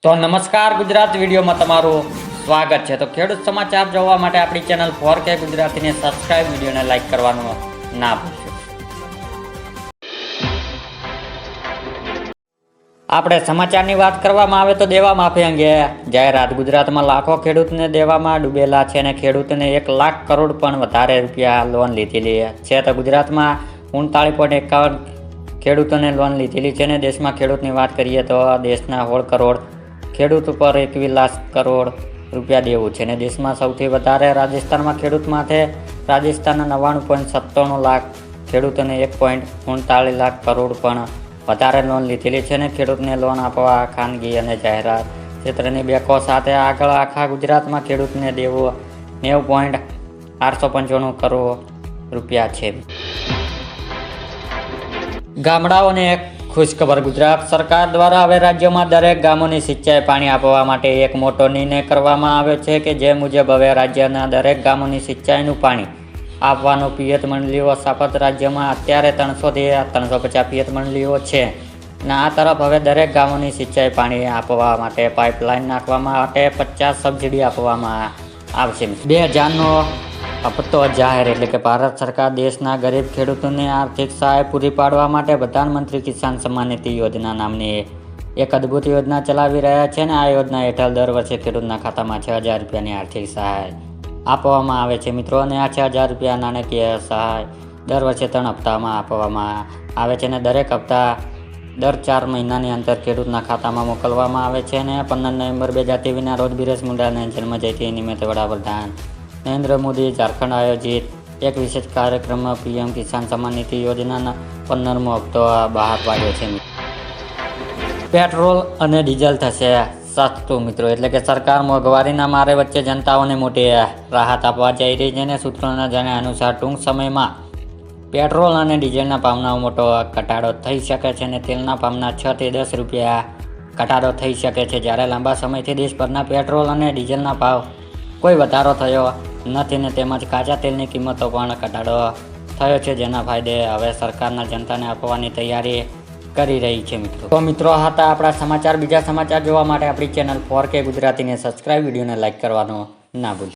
તો નમસ્કાર ગુજરાત વિડીયોમાં તમારું સ્વાગત છે। તો ખેડૂત સમાચાર જોવા માટે આપણી ચેનલ 4K ગુજરાતીને સબસ્ક્રાઇબ, વિડીયોને લાઇક કરવાનું ના ભૂલશો। આપણે સમાચારની વાત કરવામાં આવે તો દેવા માફી અંગે જાહેરાત। ગુજરાતમાં લાખો ખેડૂતને દેવામાં ડૂબેલા છે અને ખેડૂતને 1 લાખ કરોડ પણ વધારે રૂપિયા લોન લીધેલી છે। તો ગુજરાતમાં 39.51 ખેડૂતોને લોન લીધેલી છે અને દેશમાં ખેડૂતની વાત કરીએ તો દેશના 16 કરોડ ખેડૂત ઉપર 21 લાખ કરોડ રૂપિયા દેવું છે અને દેશમાં સૌથી વધારે રાજસ્થાનમાં ખેડૂત માથે રાજસ્થાનના 99.97 લાખ ખેડૂતોને 1.39 લાખ કરોડ પણ વધારે લોન લીધેલી છે અને ખેડૂતને લોન આપવા ખાનગી અને જાહેરાત ક્ષેત્રની બેંકો સાથે આગળ આખા ગુજરાતમાં ખેડૂતને દેવું 90.895 કરોડ રૂપિયા છે। ગામડાઓને એક ખુશખબર। ગુજરાત સરકાર દ્વારા હવે રાજ્યમાં દરેક ગામોની સિંચાઈ પાણી આપવા માટે એક મોટો નિર્ણય કરવામાં આવ્યો છે કે જે મુજબ હવે રાજ્યના દરેક ગામોની સિંચાઈનું પાણી આપવાનું પિયત મંડળીઓ સ્થાપિત। રાજ્યમાં અત્યારે 300 થી 350 પિયત મંડળીઓ છે અને આ તરફ હવે દરેક ગામોની સિંચાઈ પાણી આપવા માટે પાઇપલાઇન નાખવા માટે 50 સબસિડી આપવામાં આવશે। 2000નો હપ્તો જાહેર। એટલે કે ભારત સરકાર દેશના ગરીબ ખેડૂતોને આર્થિક સહાય પૂરી પાડવા માટે પ્રધાનમંત્રી કિસાન સન્માન નિધિ યોજના નામની એક અદ્ભુત યોજના ચલાવી રહ્યા છે અને આ યોજના હેઠળ દર વર્ષે ખેડૂતના ખાતામાં 6000 રૂપિયાની આર્થિક સહાય આપવામાં આવે છે મિત્રો। અને આ 6000 રૂપિયા નાણાકીય સહાય દર વર્ષે 3 હપ્તામાં આપવામાં આવે છે અને દરેક હપ્તા દર 4 મહિનાની અંતર ખેડૂતના ખાતામાં મોકલવામાં આવે છે। અને 15 નવેમ્બર 2023ના રોજ બિરસા મુંડાના જન્મજયંતિ નિમિત્તે વડાપ્રધાન નરેન્દ્ર મોદી ઝારખંડ આયોજિત એક વિશેષ કાર્યક્રમમાં પીએમ કિસાન સન્માન નિધિ યોજનાના 15મો હપ્તો બહાર પાડ્યો છે। પેટ્રોલ અને ડીઝલ થશે સસ્તું મિત્રો। એટલે કે સરકાર મોંઘવારીના મારે વચ્ચે જનતાઓને મોટી રાહત આપવા જઈ રહી છે અને સૂત્રોના જણાવ્યા અનુસાર ટૂંક સમયમાં પેટ્રોલ અને ડીઝલના ભાવમાં મોટો ઘટાડો થઈ શકે છે અને તેલના ભાવમાં 6 થી 10 રૂપિયા ઘટાડો થઈ શકે છે। જ્યારે લાંબા સમયથી દેશભરના પેટ્રોલ અને ડીઝલના ભાવ કોઈ વધારો થયો નથી ને તેમજ કાચા તેલની કિંમતો પણ ઘટાડો થયો છે, જેના ફાયદે હવે સરકારના જનતાને આપવાની તૈયારી કરી રહી છે મિત્રો। તો મિત્રો હતા આપણા સમાચાર। બીજા સમાચાર જોવા માટે આપણી ચેનલ 4K ગુજરાતીને સબસ્ક્રાઇબ, વિડીયોને લાઇક કરવાનું ના ભૂલશો।